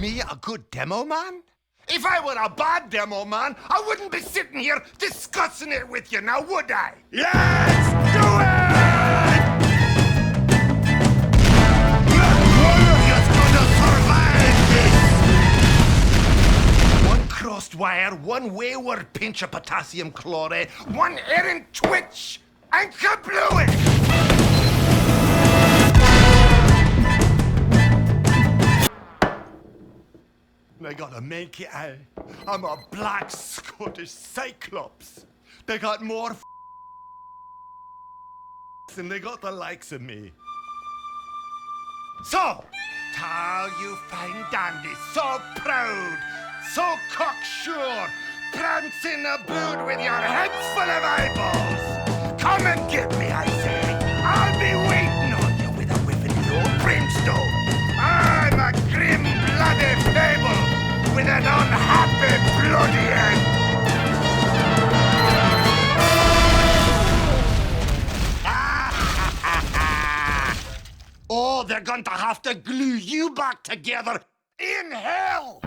me a good demo man? If I were a bad demo man, I wouldn't be sitting here discussing it with you now, would I? Let's do it! Not one of you's gonna survive this! One crossed wire, one wayward pinch of potassium chloride, one errant twitch, and kablooey! They got a make it, eh? I'm a black Scottish cyclops. They got more than they got the likes of me. So, tall you fine dandies, so proud, so cocksure, prancing aboot with your heads full of eyeballs. Come and get me, I say. I'll be waiting on you with a whip of the old brimstone. I'm a grim, bloody fable with an unhappy, bloody end. Oh, they're going to have to glue you back together in hell.